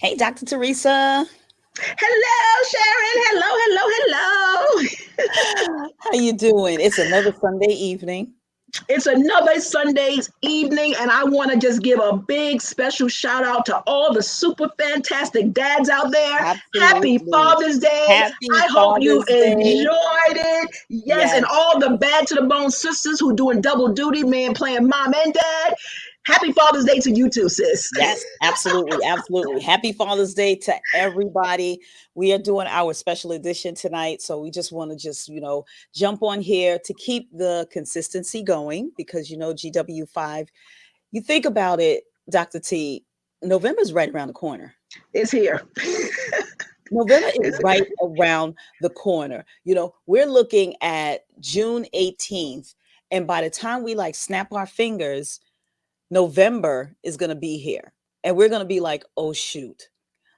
Hey, Dr. Teresa. Hello, Sharon. Hello. How you doing? It's another Sunday evening. It's another Sunday's evening, and I want to just give a big special shout out to all the super fantastic dads out there. Happy Absolutely. Father's Day. Happy I hope you Father's Day. enjoyed it. Yes, and Yes, all the bad to the bone sisters who doing double duty, man, playing mom and dad. Happy Father's Day to you too, sis. yes, absolutely. Absolutely. Happy Father's Day to everybody. We are doing our special edition tonight. So we just want to jump on here to keep the consistency going because, GW5, you think about it, Dr. T, November's right around the corner. It's here. November is right around the corner. We're looking at June 18th. And by the time we snap our fingers, November is going to be here. And we're going to be like, oh, shoot.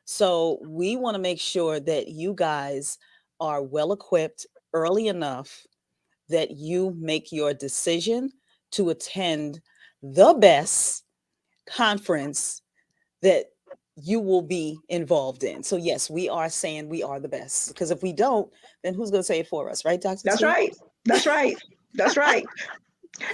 So we want to make sure that you guys are well equipped early enough that you make your decision to attend the best conference that you will be involved in. So yes, we are saying we are the best because if we don't, then who's going to say it for us, right, Dr. That's T? right. That's right. That's right.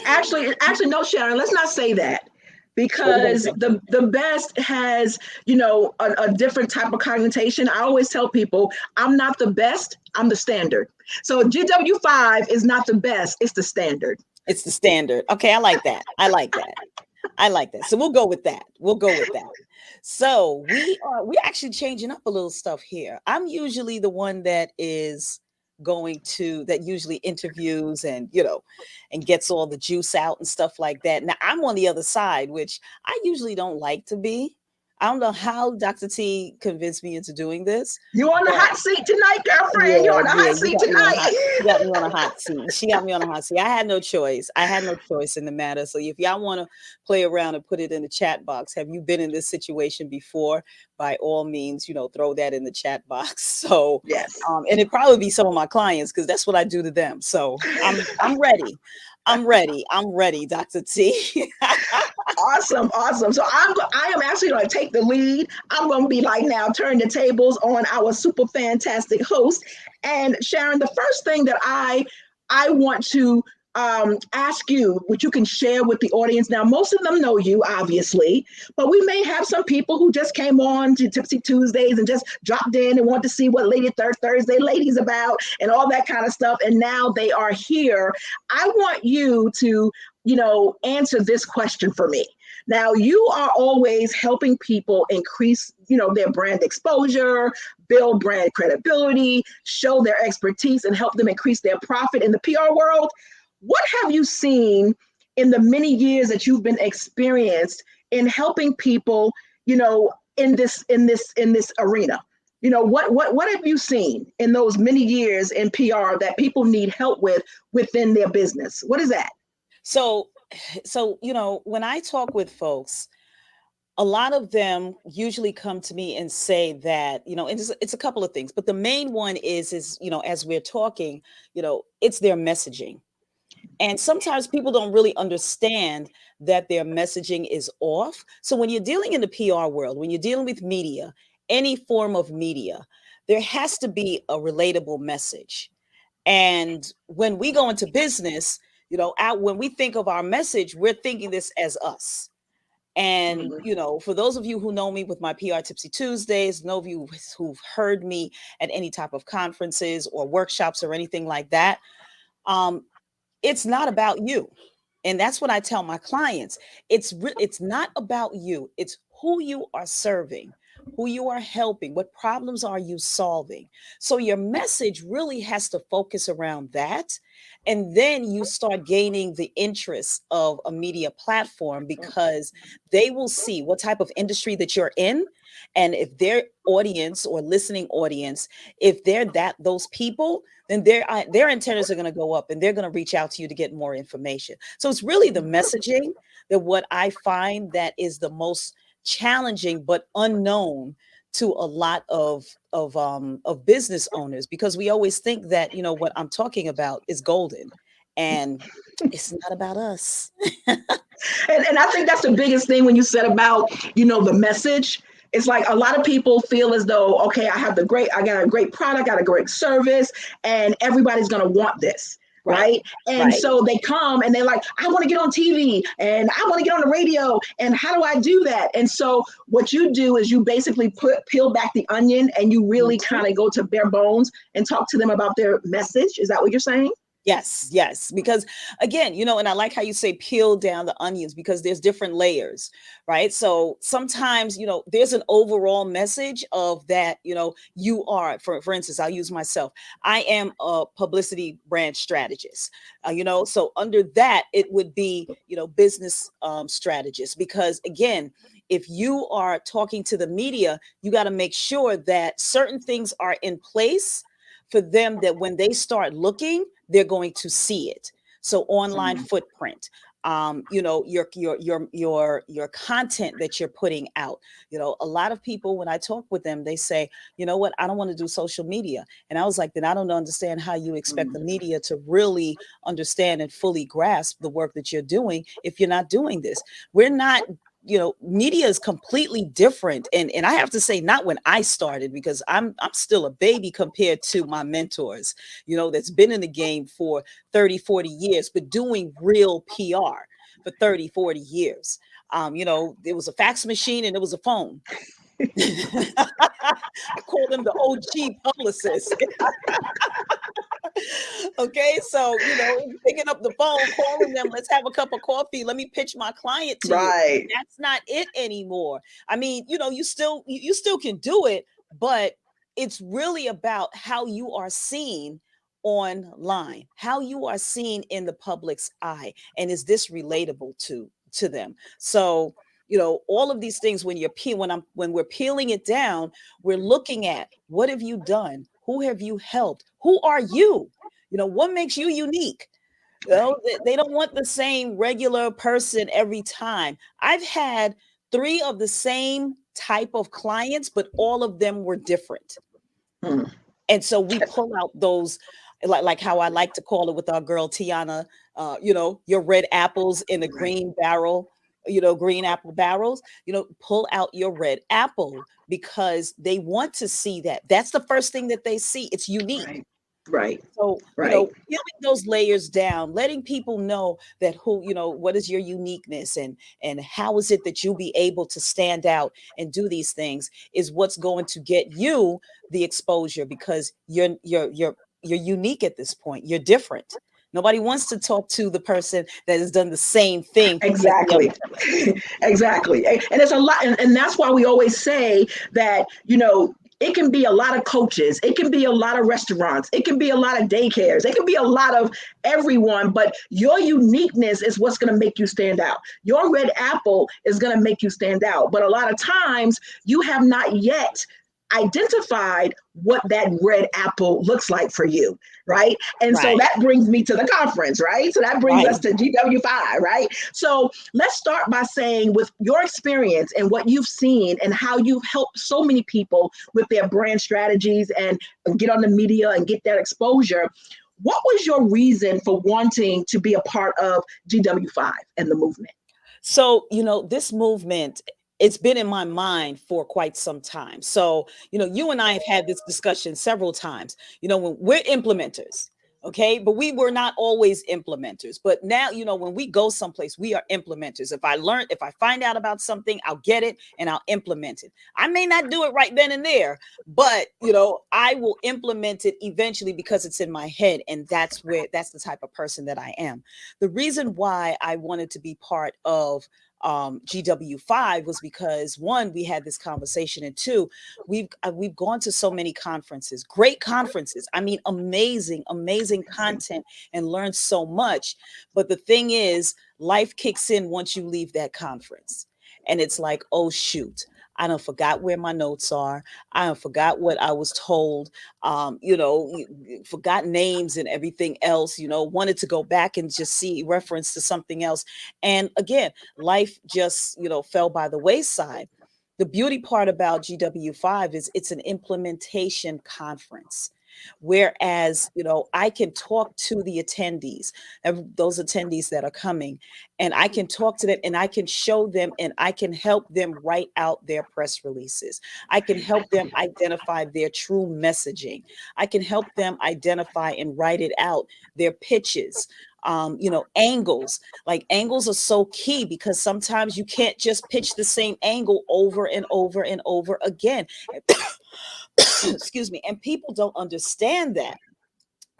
Actually, no, Sharon. Let's not say that What we going to because say? the best has a different type of connotation. I always tell people I'm not the best. I'm the standard. So GW5 is not the best. It's the standard. It's the standard. Okay, I like that. I like that. I like that. So we'll go with that. We'll go with that. So we're actually changing up a little stuff here. I'm usually the one that usually interviews and and gets all the juice out and stuff like that. Now I'm on the other side, which I usually don't like to be. I don't know how Dr. T convinced me into doing this, You on the but hot seat tonight, girlfriend? You yeah, on the yeah, hot seat tonight? she got me on a hot seat. She got me on a hot seat. I had no choice. I had no choice in the matter. So if y'all want to play around and put it in the chat box, have you been in this situation before? By all means, throw that in the chat box. So, Yes. and it probably be some of my clients because that's what I do to them. So I'm ready. I'm ready. I'm ready, Dr. T. Awesome, awesome. So I am actually going to take the lead. I'm going to be like now turn the tables on our super fantastic host. And Sharon, the first thing that I want to ask you, which you can share with the audience. Now, most of them know you, obviously, but we may have some people who just came on to Tipsy Tuesdays and just dropped in and want to see what Lady Thursday Ladies about and all that kind of stuff. And now they are here. I want you to answer this question for me. Now, you are always helping people increase, their brand exposure, build brand credibility, show their expertise, and help them increase their profit in the PR world. What have you seen in the many years that you've been experienced in helping people, in this arena? What have you seen in those many years in PR that people need help with within their business? What is that? So, when I talk with folks, a lot of them usually come to me and say that, and it's a couple of things, but the main one is, as we're talking, it's their messaging. And sometimes people don't really understand that their messaging is off. So when you're dealing in the PR world, when you're dealing with media, any form of media, there has to be a relatable message. And when we go into business, when we think of our message, we're thinking this as us. And, Mhm. for those of you who know me with my PR Tipsy Tuesdays, know of you who've heard me at any type of conferences or workshops or anything like that, um, it's not about you. And that's what I tell my clients. It's not about you. It's who you are serving, who you are helping, what problems are you solving. So your message really has to focus around that. And then you start gaining the interest of a media platform because they will see what type of industry that you're in. And if their audience or listening audience, if they're those people, then their antennas are going to go up and they're going to reach out to you to get more information. So it's really the messaging that what I find that is the most challenging but unknown to a lot of business owners, because we always think that what I'm talking about is golden, and it's not about us. And I think that's the biggest thing when you said about, the message. It's like a lot of people feel as though, okay, I got a great product, got a great service, and everybody's going to want this. Right. Right. And Right. so they come and they're like, I want to get on TV and I want to get on the radio. And how do I do that? And so what you do is you basically peel back the onion and you really Mhm. kind of go to bare bones and talk to them about their message. Is that what you're saying? Yes, yes. Because again, and I like how you say peel down the onions because there's different layers, right? So sometimes, there's an overall message of that, you are, for instance, I'll use myself. I am a publicity brand strategist, so under that, it would be, business strategist. Because again, if you are talking to the media, you got to make sure that certain things are in place for them that when they start looking, they're going to see it. So online Mhm. footprint, your content that you're putting out. A lot of people, when I talk with them, they say, you know what, I don't want to do social media. And I was like, then I don't understand how you expect the media to really understand and fully grasp the work that you're doing if you're not doing this. We're not, media is completely different. And I have to say, not when I started, because I'm still a baby compared to my mentors, that's been in the game for 30, 40 years, but doing real PR for 30, 40 years. There was a fax machine and it was a phone. I call them the OG publicists. Okay, so picking up the phone, calling them, let's have a cup of coffee, let me pitch my client to you. Right. That's not it anymore. I mean, you still can do it, but it's really about how you are seen online, how you are seen in the public's eye, and is this relatable to them. So all of these things, when we're peeling it down, we're looking at what have you done, who have you helped, who are you, what makes you unique. They don't want the same regular person every time. I've had three of the same type of clients, but all of them were different. Hmm. And so we pull out those, like how I like to call it with our girl Tiana, your red apples in a Right. green barrel, green apple barrels, pull out your red apple because they want to see that. That's the first thing that they see. It's unique. Right. Right. So, Right. peeling those layers down, letting people know that what is your uniqueness, and how is it that you'll be able to stand out and do these things is what's going to get you the exposure, because you're unique at this point. You're different. Nobody wants to talk to the person that has done the same thing as the other Exactly. person. Exactly. And it's a lot. And that's why we always say that, it can be a lot of coaches, it can be a lot of restaurants, it can be a lot of daycares, it can be a lot of everyone, but your uniqueness is what's going to make you stand out. Your red apple is going to make you stand out. But a lot of times you have not yet identified what that red apple looks like for you, right? And so Right. that brings me to the conference, right? So that brings Right. us to GW5, right? So let's start by saying, with your experience and what you've seen and how you've helped so many people with their brand strategies and get on the media and get that exposure, what was your reason for wanting to be a part of GW5 and the movement? So, this movement, it's been in my mind for quite some time. So, you and I have had this discussion several times, when we're implementers, okay? But we were not always implementers. But now, when we go someplace, we are implementers. If I find out about something, I'll get it and I'll implement it. I may not do it right then and there, but, I will implement it eventually because it's in my head. And that's the type of person that I am. The reason why I wanted to be part of GW5 was because, one, we had this conversation, and two, we've gone to so many conferences, great conferences. I mean, amazing, amazing content, and learned so much. But the thing is, life kicks in once you leave that conference, and it's like, oh shoot. I don't forgot where my notes are. I don't forgot what I was told. Forgot names and everything else. Wanted to go back and just see reference to something else. And again, life just fell by the wayside. The beauty part about GW5 is it's an implementation conference. Whereas, I can talk to the attendees, those attendees that are coming, and I can talk to them and I can show them and I can help them write out their press releases. I can help them identify their true messaging. I can help them identify and write it out, their pitches. Angles. Like, angles are so key, because sometimes you can't just pitch the same angle over and over and over again. Excuse me. And people don't understand that.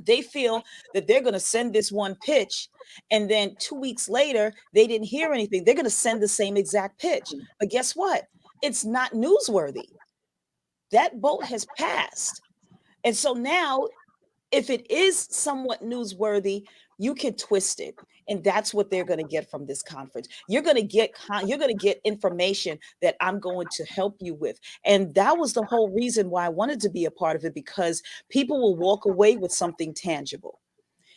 They feel that they're going to send this one pitch, and then 2 weeks later, they didn't hear anything. They're going to send the same exact pitch. But guess what? It's not newsworthy. That boat has passed. And so now, if it is somewhat newsworthy, you can twist it. And that's what they're going to get from this conference. You're going to get information that I'm going to help you with. And that was the whole reason why I wanted to be a part of it, because people will walk away with something tangible.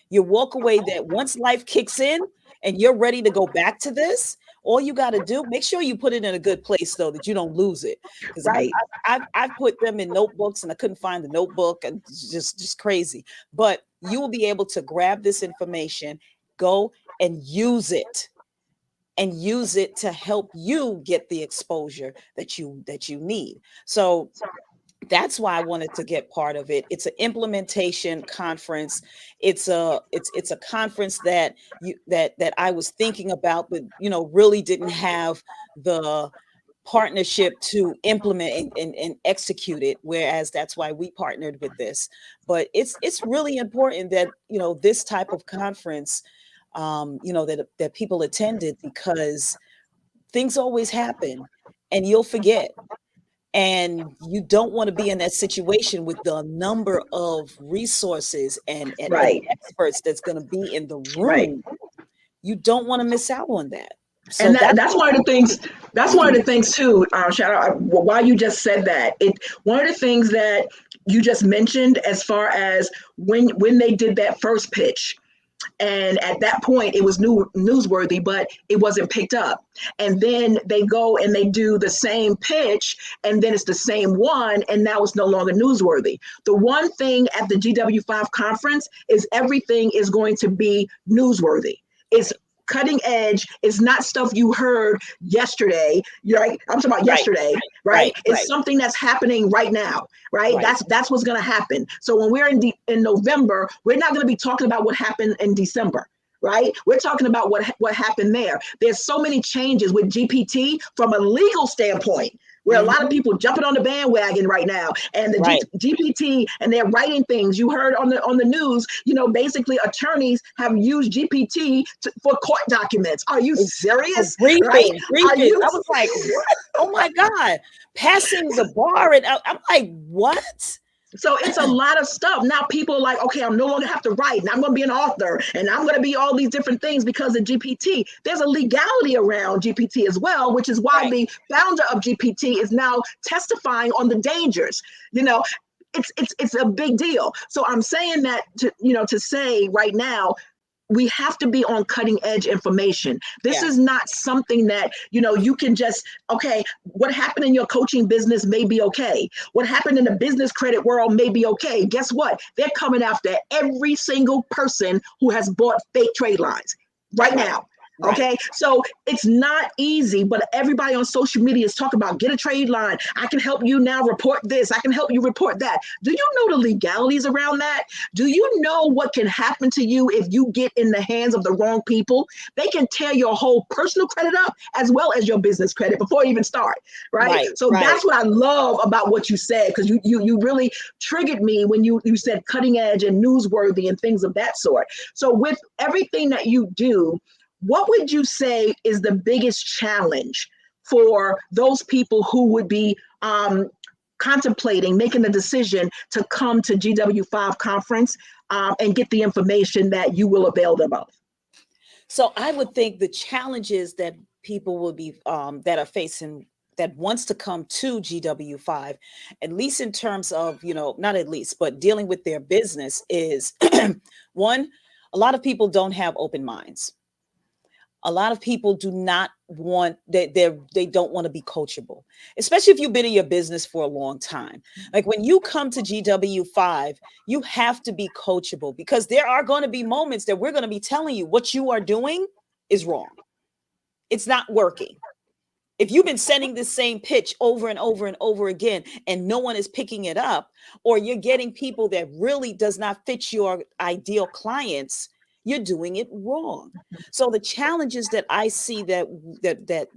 You walk away that once life kicks in and you're ready to go back to this, all you got to do, make sure you put it in a good place, though, that you don't lose it. Because Right. I've put them in notebooks and I couldn't find the notebook, and just crazy. But you will be able to grab this information, go and use it, to help you get the exposure that you need. So that's why I wanted to get part of it. It's an implementation conference. It's a conference that I was thinking about, but really didn't have the partnership to implement and execute it. Whereas that's why we partnered with this. But it's really important that this type of conference, that people attended, because things always happen and you'll forget. And you don't want to be in that situation with the number of resources and Right. experts that's going to be in the Right. room. You don't want to miss out on that. So And that's that's one of the things. That's one of the things too. Sharon, why you just said that. One of the things that you just mentioned, as far as when they did that first pitch, and at that point it was newsworthy, but it wasn't picked up. And then they go and they do the same pitch, and then it's the same one, and now it's no longer newsworthy. The one thing at the GW5 conference is everything is going to be newsworthy. It's cutting edge. It's not stuff you heard yesterday, right? I'm talking about right, yesterday, right? It's something that's happening right now, right? right, That's what's going to happen. So when we're in November, we're not going to be talking about what happened in December, right? We're talking about what happened there. There's so many changes with GPT from a legal standpoint, where a lot of people jumping on the bandwagon right now, and the right. GPT, and they're writing things. You heard on the news, basically attorneys have used GPT for court documents. Are you serious? Right? Are Briefings. you? I was like, what? Oh my God. Passing the bar. And I'm like, what? So it's a lot of stuff. Now people are like, okay, I'm no longer have to write, and I'm going to be an author, and I'm going to be all these different things because of GPT. There's a legality around GPT as well, which is why the founder of GPT is now testifying on the dangers. It's a big deal. So I'm saying that to say right now, we have to be on cutting edge information. This is not something that, you can just, okay, what happened in your coaching business may be okay. What happened in the business credit world may be okay. Guess what? They're coming after every single person who has bought fake trade lines right now. Okay, so it's not easy, but everybody on social media is talking about, get a trade line. I can help you now report this. I can help you report that. Do you know the legalities around that? Do you know what can happen to you if you get in the hands of the wrong people? They can tear your whole personal credit up as well as your business credit before you even start, right? So that's what I love about what you said, because you really triggered me when you said cutting edge and newsworthy and things of that sort. So with everything that you do, what would you say is the biggest challenge for those people who would be contemplating making the decision to come to GW5 conference and get the information that you will avail them of? So I would think the challenges that people will be that are facing, that wants to come to GW5, at least in terms of, not at least, but dealing with their business, is one, a lot of people don't have open minds. A lot of people do not want they don't want to be coachable, especially if you've been in your business for a long time. Like when you come to GW5, you have to be coachable because there are going to be moments that we're going to be telling you what you are doing is wrong. It's not working. If you've been sending the same pitch over and over and over again and no one is picking it up, or you're getting people that really does not fit your ideal clients, you're doing it wrong. So the challenges that I see that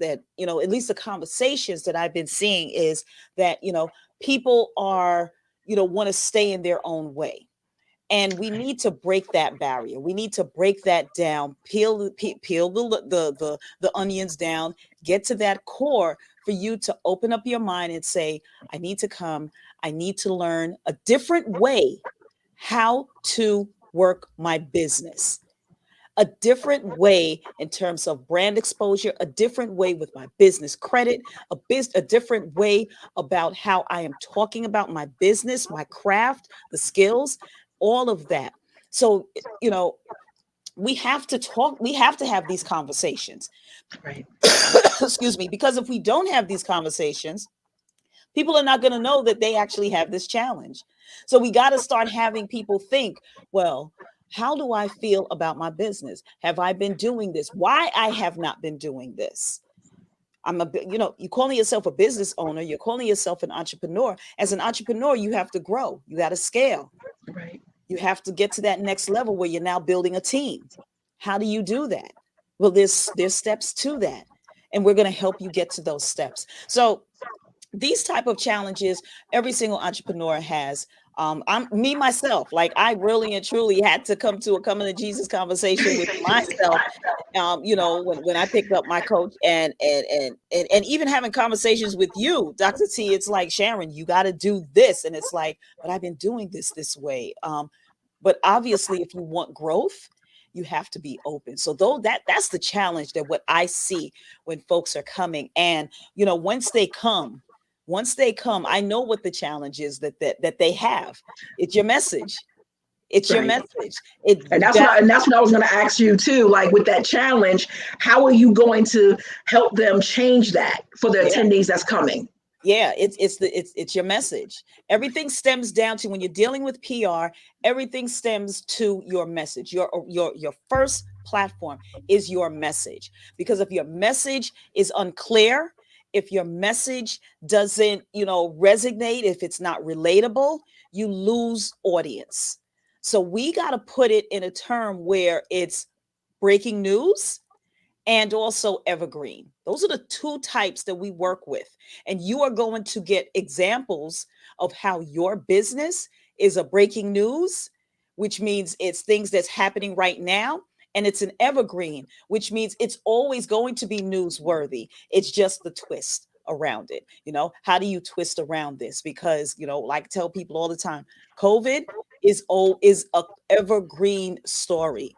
at least the conversations that I've been seeing is that people are want to stay in their own way. And we need to break that barrier. We need to break that down, peel the onions down, get to that core for you to open up your mind and say, I need to come, I need to learn a different way how to work my business, a different way in terms of brand exposure, a different way with my business credit, a different way about how I am talking about my business, my craft, the skills, all of that. So, we have to talk, we have to have these conversations. Right. Excuse me, because if we don't have these conversations, people are not going to know that they actually have this challenge. So we got to start having people think, well, how do I feel about my business? Have I been doing this? Why I have not been doing this? You're calling yourself a business owner, you're calling yourself an entrepreneur. As an entrepreneur, you have to grow, you got to scale. Right. You have to get to that next level where you're now building a team. How do you do that? Well, there's steps to that. And we're going to help you get to those steps. So these type of challenges every single entrepreneur has. I'm me myself, like I really and truly had to come to a coming to Jesus conversation with myself. When I picked up my coach and even having conversations with you, Dr. T, it's like, Sharon, you got to do this. And it's like, but I've been doing this way. But obviously, if you want growth, you have to be open. So though that's the challenge, that what I see when folks are coming. And once they come, I know what the challenge is that they have. It's your message. It's your Right. message. It And that that's what I was going to ask you too. Like with that challenge, how are you going to help them change that for the yeah. attendees that's coming? Yeah, it's your message. Everything stems down to, when you're dealing with PR, everything stems to your message. Your first platform is your message. Because if your message is unclear, if your message doesn't, resonate, if it's not relatable, you lose audience. So we got to put it in a term where it's breaking news and also evergreen. Those are the two types that we work with. And you are going to get examples of how your business is a breaking news, which means it's things that's happening right now. And it's an evergreen, which means it's always going to be newsworthy. It's just the twist around it. How do you twist around this? Because, like I tell people all the time, COVID is a evergreen story.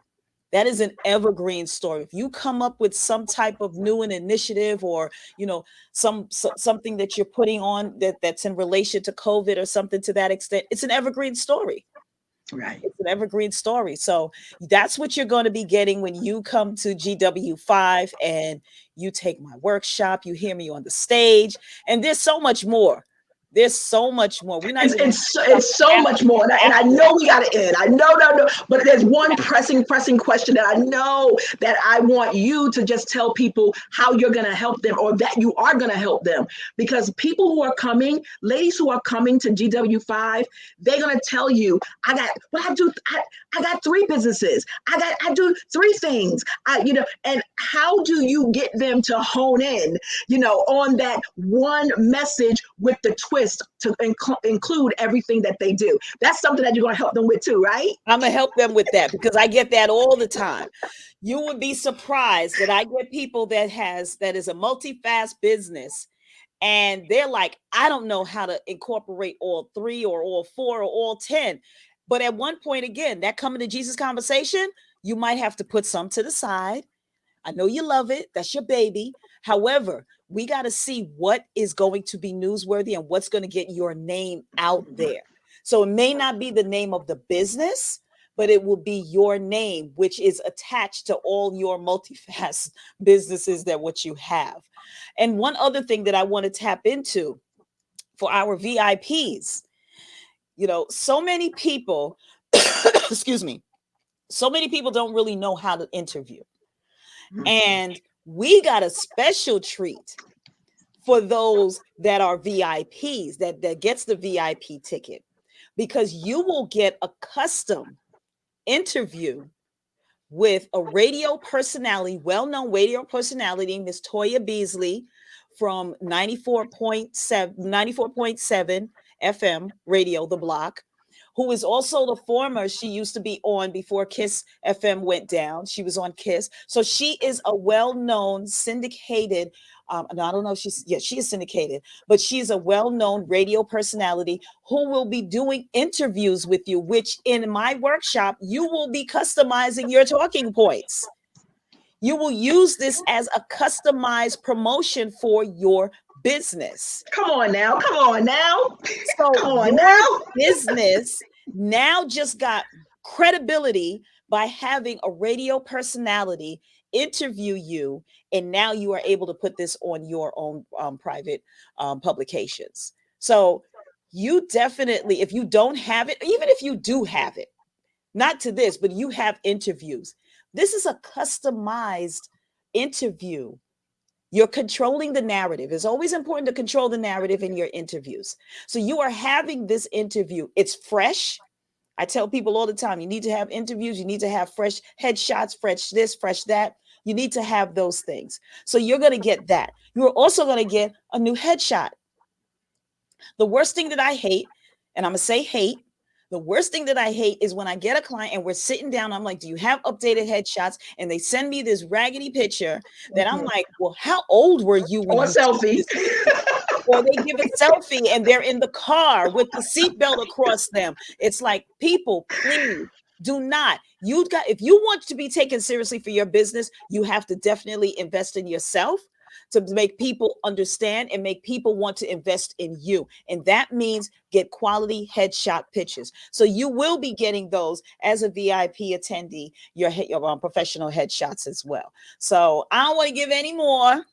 That is an evergreen story. If you come up with some type of new initiative, or something that you're putting on that's in relation to COVID or something to that extent, it's an evergreen story. Right. It's an evergreen story. So that's what you're going to be getting when you come to GW5 and you take my workshop. You hear me on the stage, and there's so much more. There's so much more. We're not It's, even going to it's, talk it's so about much more. And I after. know we got to end. I know, no, but there's one pressing question that I know that I want you to just tell people how you're going to help them, or that you are going to help them. Because people who are coming, ladies who are coming to GW5, they're going to tell you, I got three businesses. I do three things. And how do you get them to hone in, on that one message with the twist to include everything that they do? That's something that you're going to help them with too, right? I'm gonna help them with that, because I get that all the time. You would be surprised that I get people that is a multi-fast business, and they're like, I don't know how to incorporate all three or all four or all 10. But at one point, again, that coming to Jesus conversation, you might have to put some to the side. I know you love it. That's your baby. However, we got to see what is going to be newsworthy and what's going to get your name out there. So it may not be the name of the business, but it will be your name, which is attached to all your multifaceted businesses that what you have. And one other thing that I want to tap into for our VIPs, so many people, excuse me, so many people don't really know how to interview. And we got a special treat for those that are VIPs, that gets the VIP ticket, because you will get a custom interview with a radio personality, well-known radio personality, Miss Toya Beasley from 94.7 FM radio, The Block, who is also the former, she used to be on before Kiss FM went down. She was on Kiss. So she is a well-known syndicated, and I don't know if she is syndicated, but she's a well-known radio personality who will be doing interviews with you, which in my workshop, you will be customizing your talking points. You will use this as a customized promotion for your business. Come on now. Come on now. So Come on your now. business now just got credibility by having a radio personality interview you, and now you are able to put this on your own private publications. So you definitely, if you don't have it, even if you do have it, not to this, but you have interviews, this is a customized interview. You're controlling the narrative. It's always important to control the narrative in your interviews. So you are having this interview. It's fresh. I tell people all the time, you need to have interviews. You need to have fresh headshots, fresh this, fresh that. You need to have those things. So you're going to get that. You're also going to get a new headshot. The worst thing that I hate, and I'm going to say hate, the worst thing that I hate is when I get a client and we're sitting down. I'm like, do you have updated headshots? And they send me this raggedy picture that I'm like, well, how old were you when Or you took selfie. this picture? Or they give a selfie and they're in the car with the seatbelt across them. It's like, people, please do not. If you want to be taken seriously for your business, you have to definitely invest in yourself to make people understand and make people want to invest in you. And that means get quality headshot pictures. So you will be getting those as a VIP attendee, your professional headshots as well. So I don't want to give any more.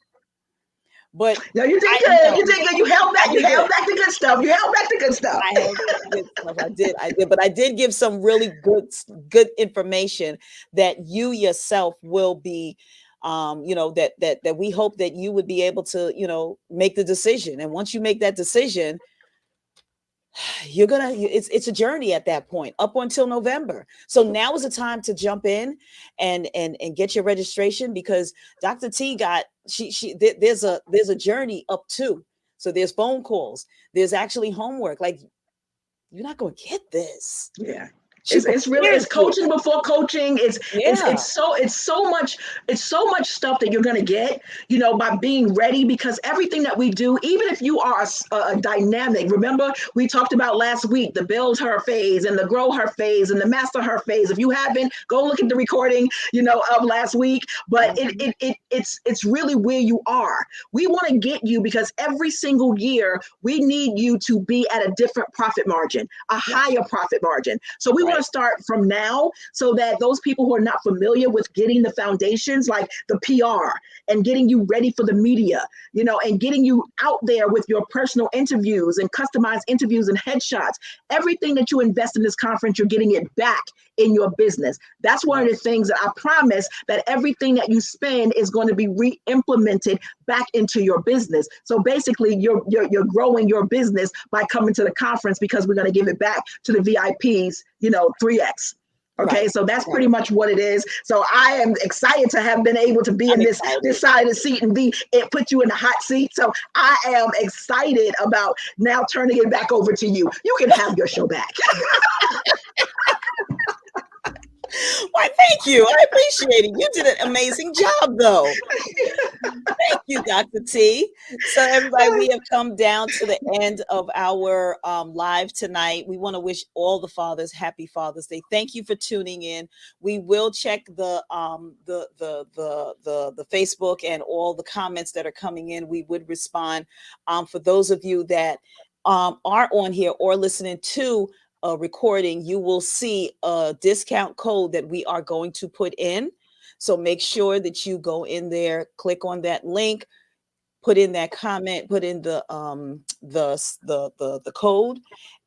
But no, you did good. You did good. You held back. You held back the good stuff. You held back the good stuff. I held back the good stuff. I did. But I did give some really good information that you yourself will be, that we hope that you would be able to, make the decision. And once you make that decision, it's a journey at that point up until November. So now is the time to jump in and get your registration, because Dr. T there's a journey up too. So there's phone calls, there's actually homework. Like, you're not going to get this. Yeah. It's coaching before coaching. It's so much stuff that you're going to get, by being ready, because everything that we do, even if you are a dynamic, remember we talked about last week, the build her phase and the grow her phase and the master her phase. If you haven't, go look at the recording, of last week, but it's really where you are. We want to get you, because every single year we need you to be at a different profit margin, a higher profit margin. So we want to start from now, so that those people who are not familiar with getting the foundations, like the PR and getting you ready for the media, and getting you out there with your personal interviews and customized interviews and headshots, everything that you invest in this conference, you're getting it back in your business. That's one of the things that I promise, that everything that you spend is going to be re-implemented back into your business. So basically you're growing your business by coming to the conference, because we're going to give it back to the VIPs, 3x. Okay, right. So that's pretty much what it is. So I am excited to have been able to be in this side of the seat and it put you in the hot seat. So I am excited about now turning it back over to you. You can have your show back. Why, thank you. I appreciate it. You did an amazing job, though. Thank you, Dr. T. So, everybody, we have come down to the end of our live tonight. We want to wish all the fathers happy Father's Day. Thank you for tuning in. We will check the Facebook and all the comments that are coming in. We would respond. For those of you that are on here or listening to recording, you will see a discount code that we are going to put in. So make sure that you go in there, click on that link, put in that comment, put in the code,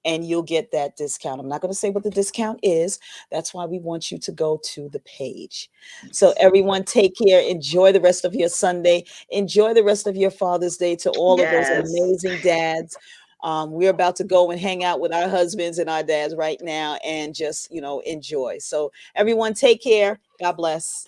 and you'll get that discount. I'm not going to say what the discount is. That's why we want you to go to the page. So Yes. everyone, take care. Enjoy the rest of your Sunday. Enjoy the rest of your Father's Day to all of those Yes. amazing dads. We're about to go and hang out with our husbands and our dads right now and just, enjoy. So everyone, take care. God bless.